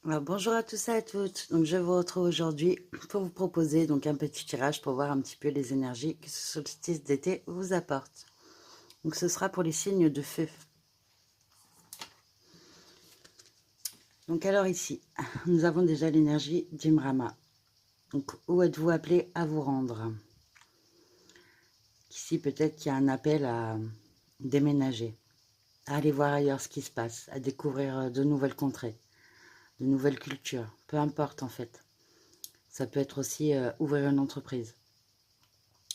Alors, bonjour à tous et à toutes. Donc, je vous retrouve aujourd'hui pour vous proposer donc un petit tirage pour voir un petit peu les énergies que ce solstice d'été vous apporte. Donc, ce sera pour les signes de feu. Donc, alors ici, nous avons déjà l'énergie d'Imrama. Donc, où êtes-vous appelé à vous rendre? Ici, peut-être qu'il y a un appel à déménager, à aller voir ailleurs ce qui se passe, à découvrir de nouvelles contrées, de nouvelles cultures, peu importe en fait. Ça peut être aussi ouvrir une entreprise,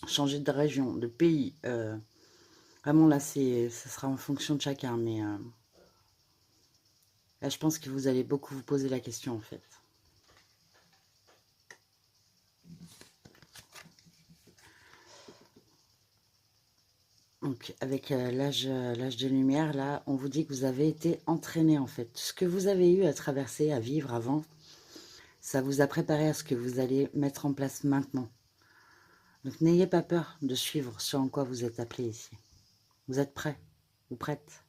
changer de région, de pays. Vraiment là, ça sera en fonction de chacun. Mais là, je pense que vous allez beaucoup vous poser la question en fait. Donc avec l'âge de lumière, là, on vous dit que vous avez été entraîné en fait. Ce que vous avez eu à traverser, à vivre avant, ça vous a préparé à ce que vous allez mettre en place maintenant. Donc n'ayez pas peur de suivre ce en quoi vous êtes appelé ici. Vous êtes prêts ou prêtes?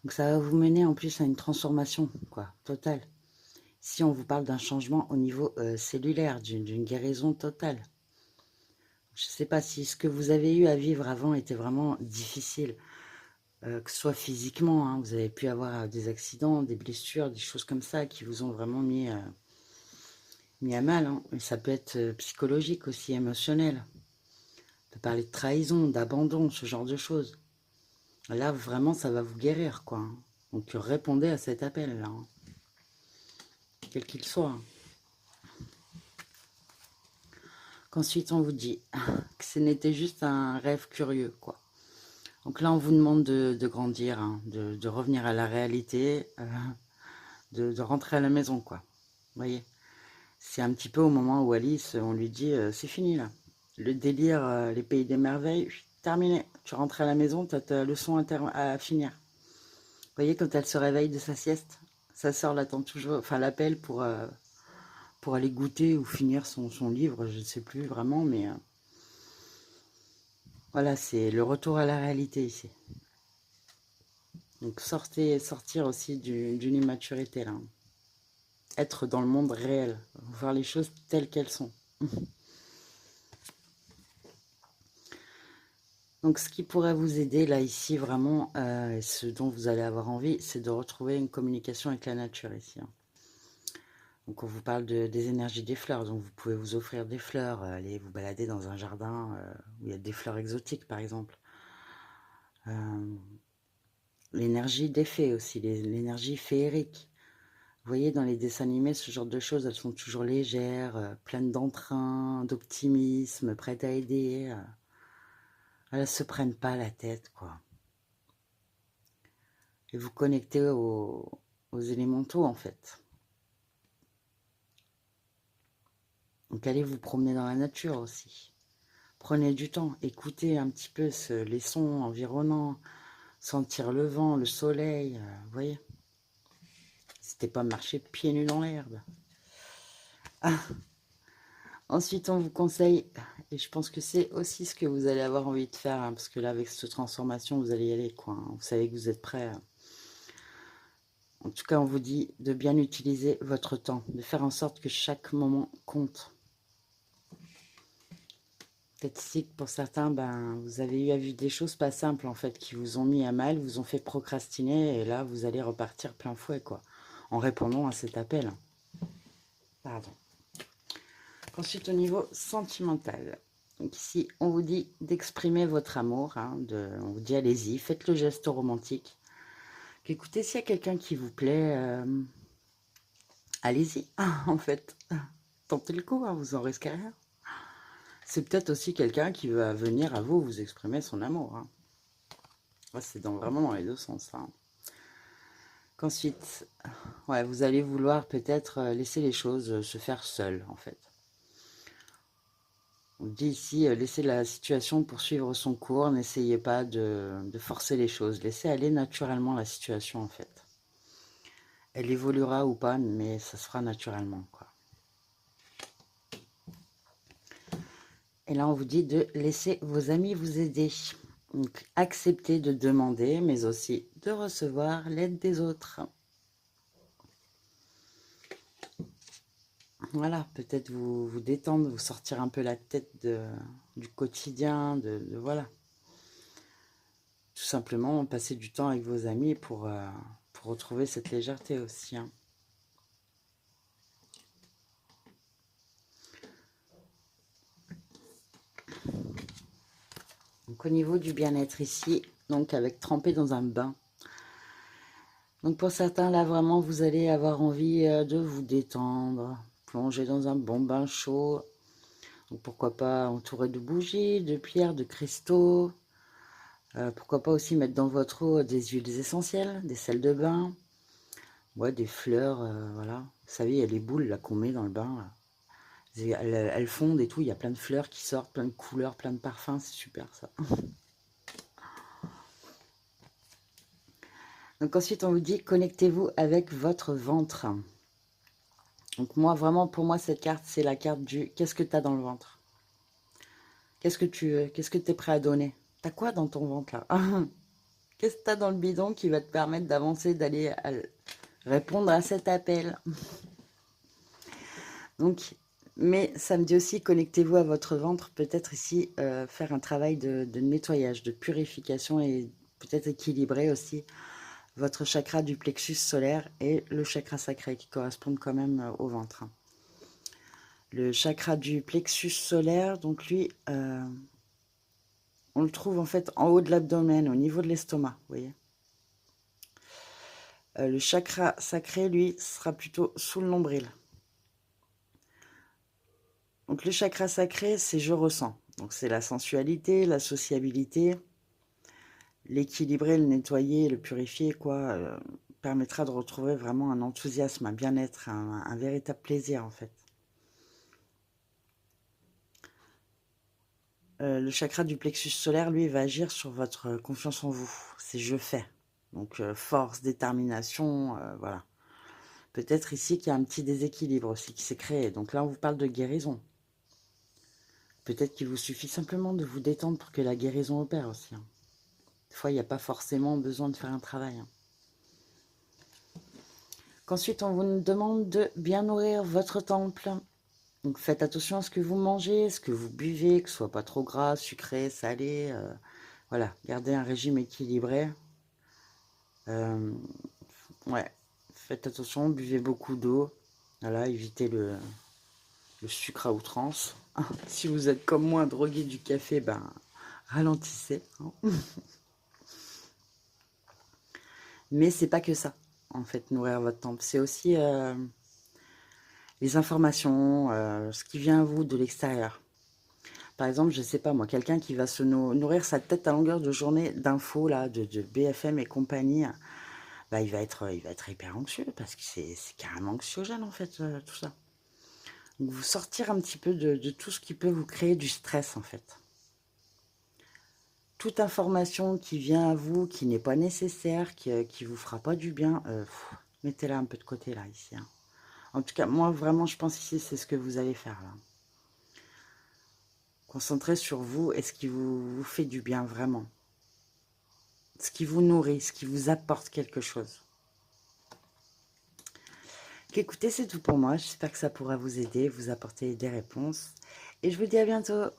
Donc ça va vous mener en plus à une transformation, quoi, totale. Si on vous parle d'un changement au niveau cellulaire, d'une guérison totale. Je ne sais pas si ce que vous avez eu à vivre avant était vraiment difficile, que ce soit physiquement, hein, vous avez pu avoir des accidents, des blessures, des choses comme ça qui vous ont vraiment mis à mal. Hein. Mais ça peut être psychologique aussi, émotionnel. On peut parler de trahison, d'abandon, ce genre de choses. Là, vraiment, ça va vous guérir, quoi. Hein. Donc, répondez à cet appel-là, hein, quel qu'il soit. Hein. Qu'ensuite, on vous dit que ce n'était juste un rêve curieux, quoi. Donc là, on vous demande de grandir, hein, de revenir à la réalité, de rentrer à la maison, quoi. Vous voyez, c'est un petit peu au moment où Alice, on lui dit, c'est fini là. Le délire, les pays des merveilles, terminé. Tu rentres à la maison, tu as ta leçon à finir. Vous voyez, quand elle se réveille de sa sieste, sa sœur l'attend toujours, enfin l'appelle pour aller goûter ou finir son livre, je ne sais plus vraiment, mais voilà, c'est le retour à la réalité ici. Donc sortir aussi d'une immaturité là. Être dans le monde réel, voir les choses telles qu'elles sont. Donc ce qui pourrait vous aider là ici vraiment, ce dont vous allez avoir envie, c'est de retrouver une communication avec la nature ici. Hein. Donc on vous parle des énergies des fleurs, donc vous pouvez vous offrir des fleurs, aller vous balader dans un jardin où il y a des fleurs exotiques par exemple. L'énergie des fées aussi, l'énergie féerique. Vous voyez, dans les dessins animés, ce genre de choses, elles sont toujours légères, pleines d'entrain, d'optimisme, prêtes à aider. Elles ne se prennent pas la tête, quoi. Et vous connectez aux élémentaux, en fait. Donc, allez vous promener dans la nature aussi. Prenez du temps, écoutez un petit peu les sons environnants, sentir le vent, le soleil, vous voyez. N'hésitez pas à marcher pieds nus dans l'herbe. Ah. Ensuite, on vous conseille, et je pense que c'est aussi ce que vous allez avoir envie de faire, hein, parce que là, avec cette transformation, vous allez y aller, quoi. Hein. Vous savez que vous êtes prêts. Hein. En tout cas, on vous dit de bien utiliser votre temps, de faire en sorte que chaque moment compte. Peut-être ici que pour certains, ben, vous avez eu à vivre des choses pas simples, en fait, qui vous ont mis à mal, vous ont fait procrastiner, et là, vous allez repartir plein fouet, quoi, en répondant à cet appel. Pardon. Ensuite, au niveau sentimental. Donc ici, on vous dit d'exprimer votre amour. Hein, on vous dit allez-y, faites le geste romantique. Écoutez, s'il y a quelqu'un qui vous plaît, allez-y, en fait. Tentez le coup, hein, vous en risquez rien. C'est peut-être aussi quelqu'un qui va venir à vous exprimer son amour. Hein. C'est vraiment dans les deux sens. Hein. Qu'ensuite, ouais, vous allez vouloir peut-être laisser les choses se faire seules, en fait. On dit ici, laissez la situation poursuivre son cours, n'essayez pas de forcer les choses, laissez aller naturellement la situation en fait. Elle évoluera ou pas, mais ça se fera naturellement, quoi. Et là, on vous dit de laisser vos amis vous aider. Donc, accepter de demander, mais aussi de recevoir l'aide des autres. Voilà, peut-être vous détendre, vous sortir un peu la tête du quotidien, voilà. Tout simplement, passer du temps avec vos amis pour retrouver cette légèreté aussi, hein. Donc, au niveau du bien-être ici, donc avec tremper dans un bain. Donc, pour certains, là, vraiment, vous allez avoir envie de vous détendre, plonger dans un bon bain chaud. Donc, pourquoi pas entouré de bougies, de pierres, de cristaux. Pourquoi pas aussi mettre dans votre eau des huiles essentielles, des sels de bain. Ouais, des fleurs, voilà. Vous savez, il y a les boules là qu'on met dans le bain, là. Elles fondent et tout, il y a plein de fleurs qui sortent, plein de couleurs, plein de parfums, c'est super ça. Donc ensuite, on vous dit, connectez-vous avec votre ventre. Donc moi, vraiment, pour moi, cette carte, c'est la carte du qu'est-ce que tu as dans le ventre? Qu'est-ce que tu es prêt à donner? T'as quoi dans ton ventre là? Qu'est-ce que tu as dans le bidon qui va te permettre d'avancer, d'aller répondre à cet appel? Donc, mais ça me dit aussi, connectez-vous à votre ventre, peut-être ici, faire un travail de nettoyage, de purification et peut-être équilibrer aussi votre chakra du plexus solaire et le chakra sacré qui correspondent quand même au ventre. Le chakra du plexus solaire, donc lui, on le trouve en fait en haut de l'abdomen, au niveau de l'estomac, vous voyez. Le chakra sacré, lui, sera plutôt sous le nombril. Donc le chakra sacré, c'est je ressens. Donc c'est la sensualité, la sociabilité, l'équilibrer, le nettoyer, le purifier, quoi, permettra de retrouver vraiment un enthousiasme, un bien-être, un véritable plaisir en fait. Le chakra du plexus solaire, lui, va agir sur votre confiance en vous. C'est je fais. Donc force, détermination, voilà. Peut-être ici qu'il y a un petit déséquilibre aussi qui s'est créé. Donc là, on vous parle de guérison. Peut-être qu'il vous suffit simplement de vous détendre pour que la guérison opère aussi, hein. Des fois, il n'y a pas forcément besoin de faire un travail, hein. Qu'ensuite, on vous demande de bien nourrir votre temple. Donc faites attention à ce que vous mangez, ce que vous buvez, que ce soit pas trop gras, sucré, salé. Voilà, gardez un régime équilibré. Ouais, faites attention, buvez beaucoup d'eau. Voilà, évitez le sucre à outrance. Si vous êtes comme moi, drogué du café, ben ralentissez, hein. Mais c'est pas que ça, en fait, nourrir votre temple. C'est aussi les informations, ce qui vient à vous de l'extérieur. Par exemple, je ne sais pas moi, quelqu'un qui va se nourrir sa tête à longueur de journée d'infos, là, de BFM et compagnie, bah, il va être hyper anxieux parce que c'est carrément anxiogène en fait, tout ça. Donc, vous sortir un petit peu de tout ce qui peut vous créer du stress en fait. Toute information qui vient à vous, qui n'est pas nécessaire, qui vous fera pas du bien, mettez-la un peu de côté là, ici, hein. En tout cas, moi vraiment, je pense ici, c'est ce que vous allez faire là. Concentrez sur vous et ce qui vous fait du bien vraiment. Ce qui vous nourrit, ce qui vous apporte quelque chose. Écoutez, c'est tout pour moi. J'espère que ça pourra vous aider, vous apporter des réponses. Et je vous dis à bientôt.